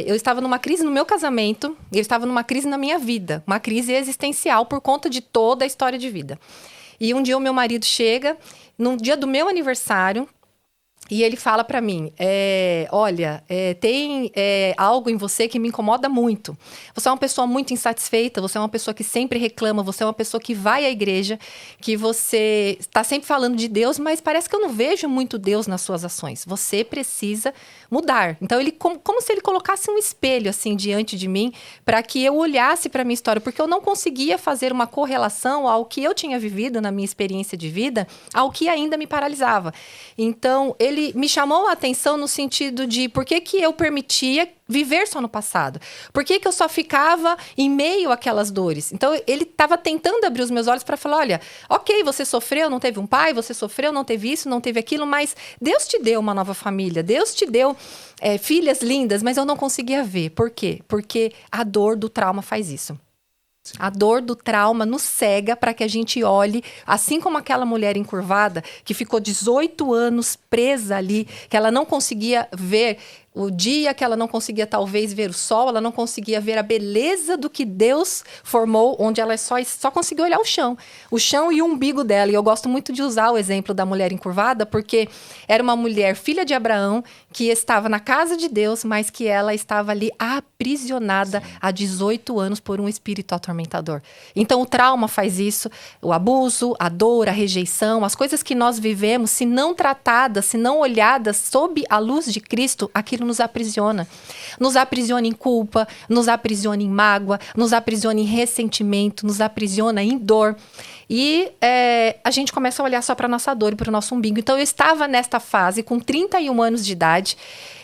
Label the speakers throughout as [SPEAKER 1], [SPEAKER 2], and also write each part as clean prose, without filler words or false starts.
[SPEAKER 1] eu estava numa crise no meu casamento, eu estava numa crise na minha vida, uma crise existencial por conta de toda a história de vida. E um dia o meu marido chega, no dia do meu aniversário, e ele fala pra mim, olha, tem algo em você que me incomoda muito. Você é uma pessoa muito insatisfeita, você é uma pessoa que sempre reclama, você é uma pessoa que vai à igreja, que você está sempre falando de Deus, mas parece que eu não vejo muito Deus nas suas ações. Você precisa mudar. Então, ele como se ele colocasse um espelho, assim, diante de mim, para que eu olhasse para minha história, porque eu não conseguia fazer uma correlação ao que eu tinha vivido na minha experiência de vida, ao que ainda me paralisava. Então, ele me chamou a atenção no sentido de por que eu permitia viver só no passado? Por que eu só ficava em meio àquelas dores? Então, ele estava tentando abrir os meus olhos para falar, olha, ok, você sofreu, não teve um pai, você sofreu, não teve isso, não teve aquilo, mas Deus te deu uma nova família, Deus te deu filhas lindas, mas eu não conseguia ver. Por quê? Porque a dor do trauma faz isso. Sim. A dor do trauma nos cega para que a gente olhe, assim como aquela mulher encurvada que ficou 18 anos presa ali, que ela não conseguia ver o dia, que ela não conseguia talvez ver o sol, ela não conseguia ver a beleza do que Deus formou, onde ela só conseguia olhar o chão e o umbigo dela. E eu gosto muito de usar o exemplo da mulher encurvada, porque era uma mulher filha de Abraão, que estava na casa de Deus, mas que ela estava ali aprisionada há 18 anos por um espírito atormentador. Então o trauma faz isso, o abuso, a dor, a rejeição, as coisas que nós vivemos, se não tratadas, se não olhadas sob a luz de Cristo, aquilo nos aprisiona. Nos aprisiona em culpa, nos aprisiona em mágoa, nos aprisiona em ressentimento, nos aprisiona em dor. E a gente começa a olhar só para a nossa dor e para o nosso umbigo. Então, eu estava nesta fase, com 31 anos de idade,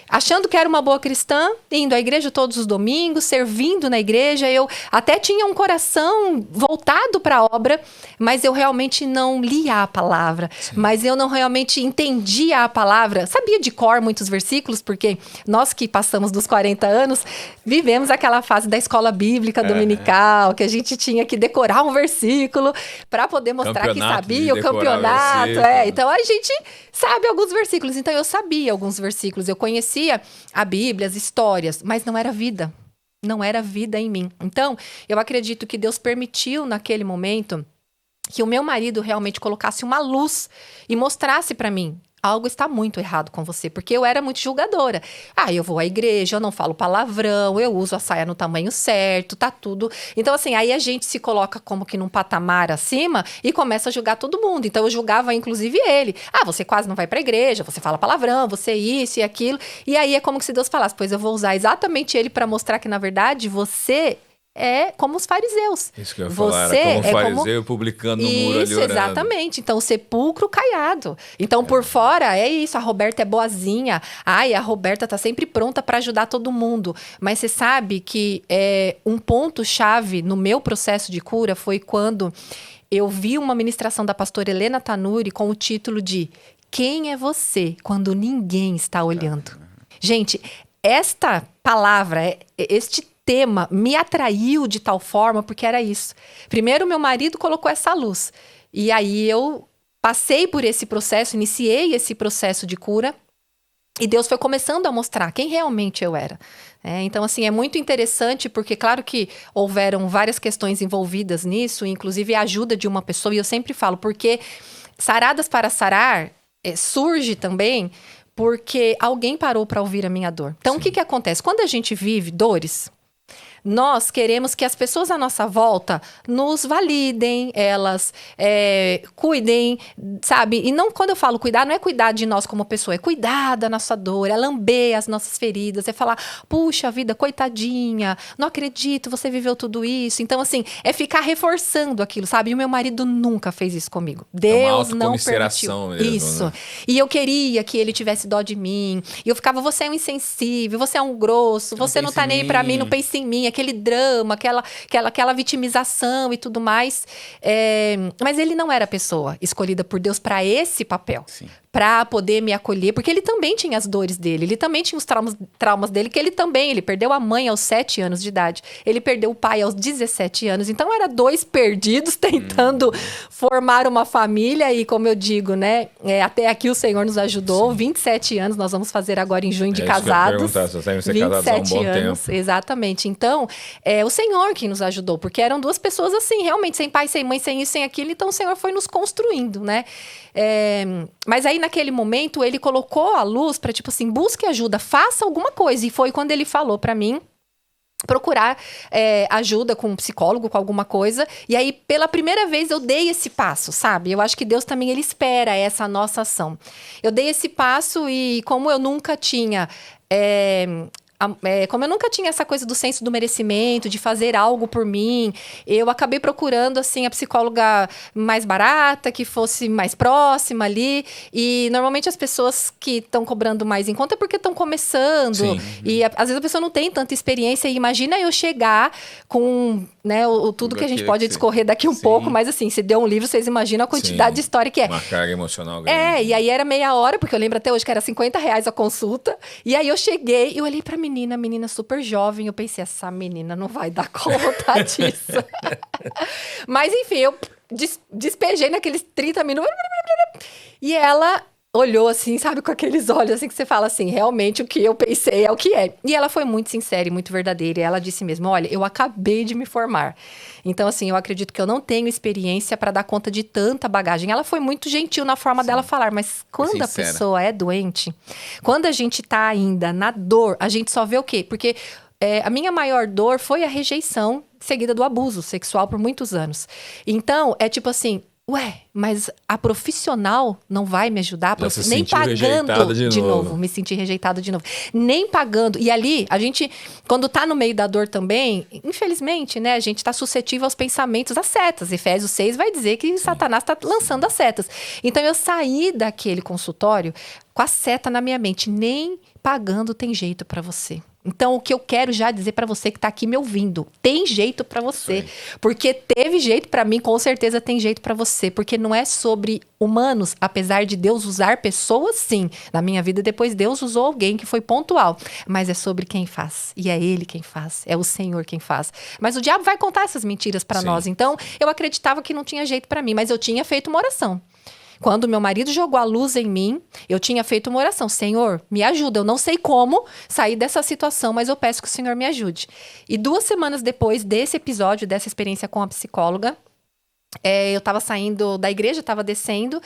[SPEAKER 1] achando que era uma boa cristã, indo à igreja todos os domingos, servindo na igreja. Eu até tinha um coração voltado para a obra, mas eu realmente não lia a palavra. Sim. Mas eu não realmente entendia a palavra. Sabia de cor muitos versículos, porque nós que passamos dos 40 anos, vivemos aquela fase da escola bíblica dominical, que a gente tinha que decorar um versículo para poder mostrar que sabia, o campeonato. Então, a gente sabe alguns versículos. Então, eu sabia alguns versículos, eu conhecia a Bíblia, as histórias, mas não era vida. Não era vida em mim. Então, eu acredito que Deus permitiu naquele momento que o meu marido realmente colocasse uma luz e mostrasse para mim: algo está muito errado com você, porque eu era muito julgadora. Eu vou à igreja, eu não falo palavrão, eu uso a saia no tamanho certo, tá tudo. Então, assim, aí a gente se coloca como que num patamar acima e começa a julgar todo mundo. Então, eu julgava, inclusive, ele. Você quase não vai pra igreja, você fala palavrão, você isso e aquilo. E aí é como se Deus falasse, pois eu vou usar exatamente ele para mostrar que, na verdade, você é como os fariseus.
[SPEAKER 2] Isso que eu ia falar, era como fariseu publicando no muro ali orando.
[SPEAKER 1] Exatamente. Então, o sepulcro caiado. Então, por fora, é isso. A Roberta é boazinha. A Roberta tá sempre pronta para ajudar todo mundo. Mas você sabe que um ponto-chave no meu processo de cura foi quando eu vi uma ministração da pastora Helena Tanuri com o título de Quem é você quando ninguém está olhando? Gente, esta palavra, este tema me atraiu de tal forma, porque era isso. Primeiro, meu marido colocou essa luz. E aí eu passei por esse processo, iniciei esse processo de cura. E Deus foi começando a mostrar quem realmente eu era. Então, assim, é muito interessante, porque claro que houveram várias questões envolvidas nisso, inclusive a ajuda de uma pessoa. E eu sempre falo, porque Saradas para Sarar surge também porque alguém parou para ouvir a minha dor. Então, o que acontece? Quando a gente vive dores, nós queremos que as pessoas à nossa volta nos validem, elas cuidem, sabe? E não, quando eu falo cuidar, não é cuidar de nós como pessoa, é cuidar da nossa dor, é lamber as nossas feridas, é falar, puxa vida, coitadinha, não acredito, você viveu tudo isso. Então, assim, é ficar reforçando aquilo, sabe? E o meu marido nunca fez isso comigo. Deus não permitiu
[SPEAKER 2] mesmo,
[SPEAKER 1] isso.
[SPEAKER 2] Né?
[SPEAKER 1] E eu queria que ele tivesse dó de mim. E eu ficava, você é um insensível, você é um grosso, você não tá nem aí pra mim, não pensa em mim. Aquele drama, aquela vitimização e tudo mais. Mas ele não era a pessoa escolhida por Deus para esse papel.
[SPEAKER 2] Sim.
[SPEAKER 1] para poder me acolher, porque ele também tinha as dores dele, ele também tinha os traumas dele, que ele perdeu a mãe aos 7 anos de idade, ele perdeu o pai aos 17 anos, então era 2 perdidos tentando formar uma família, e como eu digo, né, até aqui o Senhor nos ajudou. Sim. 27 anos, nós vamos fazer agora em junho de casados.
[SPEAKER 2] Você deve ser 27 há um bom
[SPEAKER 1] anos,
[SPEAKER 2] tempo.
[SPEAKER 1] Exatamente. Então, o Senhor que nos ajudou, porque eram 2 pessoas assim, realmente, sem pai, sem mãe, sem isso, sem aquilo, então o Senhor foi nos construindo, né? Mas aí, naquele momento, ele colocou a luz para, tipo assim, busque ajuda, faça alguma coisa. E foi quando ele falou para mim procurar ajuda com um psicólogo, com alguma coisa. E aí, pela primeira vez, eu dei esse passo, sabe? Eu acho que Deus também, ele espera essa nossa ação. Eu dei esse passo e como eu nunca tinha... como eu nunca tinha essa coisa do senso do merecimento, de fazer algo por mim, eu acabei procurando, assim, a psicóloga mais barata, que fosse mais próxima ali. E, normalmente, as pessoas que estão cobrando mais em conta é porque estão começando. Sim. E, às vezes, a pessoa não tem tanta experiência. E imagina eu chegar com, né, tudo que a gente pode discorrer daqui um pouco. Mas, assim, se deu um livro, vocês imaginam a quantidade de história que é.
[SPEAKER 2] Uma carga emocional grande.
[SPEAKER 1] E aí era meia hora, porque eu lembro até hoje que era R$50 a consulta. E aí eu cheguei e eu olhei pra menina super jovem, eu pensei, essa menina não vai dar conta disso. Mas enfim, eu despejei naqueles 30 minutos, e ela olhou assim, sabe, com aqueles olhos assim que você fala assim, realmente o que eu pensei é o que é. E ela foi muito sincera e muito verdadeira, e ela disse mesmo, olha, eu acabei de me formar. Então, assim, eu acredito que eu não tenho experiência para dar conta de tanta bagagem. Ela foi muito gentil na forma dela falar, mas quando a pessoa é doente, quando a gente tá ainda na dor, a gente só vê o quê? Porque a minha maior dor foi a rejeição seguida do abuso sexual por muitos anos. Então, é tipo assim, mas a profissional não vai me ajudar, nem pagando de novo. Me senti rejeitada de novo. Nem pagando. E ali, a gente, quando tá no meio da dor também, infelizmente, né, a gente tá suscetível aos pensamentos, às setas. Efésios 6 vai dizer que Satanás tá lançando as setas. Então, eu saí daquele consultório com a seta na minha mente. Nem pagando tem jeito pra você. Então, o que eu quero já dizer pra você que tá aqui me ouvindo, tem jeito pra você. Porque teve jeito pra mim, com certeza tem jeito pra você. Porque não é sobre humanos, apesar de Deus usar pessoas, sim. Na minha vida, depois Deus usou alguém que foi pontual. Mas é sobre quem faz. E é Ele quem faz. É o Senhor quem faz. Mas o diabo vai contar essas mentiras pra nós. Então, eu acreditava que não tinha jeito pra mim. Mas eu tinha feito uma oração. Quando meu marido jogou a luz em mim, eu tinha feito uma oração. Senhor, me ajuda. Eu não sei como sair dessa situação, mas eu peço que o Senhor me ajude. E 2 semanas depois desse episódio, dessa experiência com a psicóloga, eu tava saindo da igreja, tava descendo,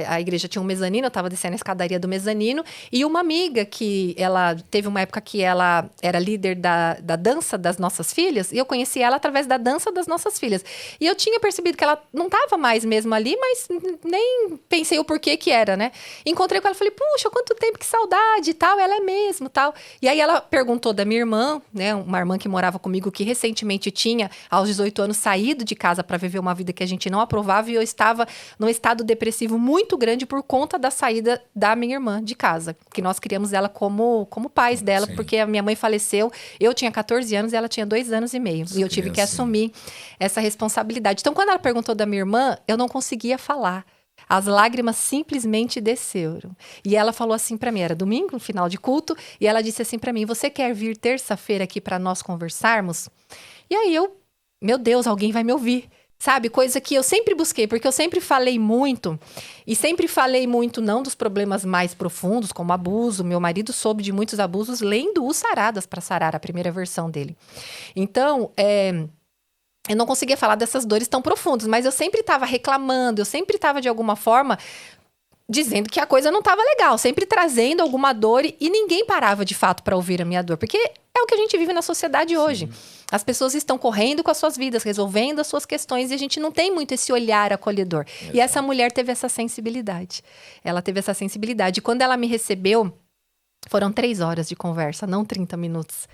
[SPEAKER 1] a igreja tinha um mezanino, eu tava descendo a escadaria do mezanino, e uma amiga que ela teve uma época que ela era líder da dança das nossas filhas, e eu conheci ela através da dança das nossas filhas. E eu tinha percebido que ela não tava mais mesmo ali, mas nem pensei o porquê que era, né? Encontrei com ela e falei, puxa, quanto tempo, que saudade e tal, ela é mesmo, tal. E aí ela perguntou da minha irmã, né, uma irmã que morava comigo, que recentemente tinha, aos 18 anos, saído de casa para viver uma vida que a gente não aprovava, e eu estava num estado depressivo muito grande por conta da saída da minha irmã de casa, que nós criamos ela como pais dela, porque a minha mãe faleceu, eu tinha 14 anos e ela tinha 2 anos e meio, e eu tive que assumir essa responsabilidade. Então, quando ela perguntou da minha irmã, eu não conseguia falar. As lágrimas simplesmente desceram. E ela falou assim pra mim, era domingo, no final de culto, e ela disse assim pra mim, você quer vir terça-feira aqui pra nós conversarmos? E aí meu Deus, alguém vai me ouvir. Sabe, coisa que eu sempre busquei, porque eu sempre falei muito, e sempre falei muito não dos problemas mais profundos, como abuso. Meu marido soube de muitos abusos lendo o Saradas para Sarar, a primeira versão dele. Então, eu não conseguia falar dessas dores tão profundas, mas eu sempre estava reclamando, eu sempre estava, de alguma forma, dizendo que a coisa não estava legal, sempre trazendo alguma dor, e ninguém parava de fato para ouvir a minha dor, porque é o que a gente vive na sociedade hoje. As pessoas estão correndo com as suas vidas, resolvendo as suas questões, e a gente não tem muito esse olhar acolhedor. E essa mulher teve essa sensibilidade. Ela teve essa sensibilidade. E quando ela me recebeu, foram 3 horas de conversa, não 30 minutos.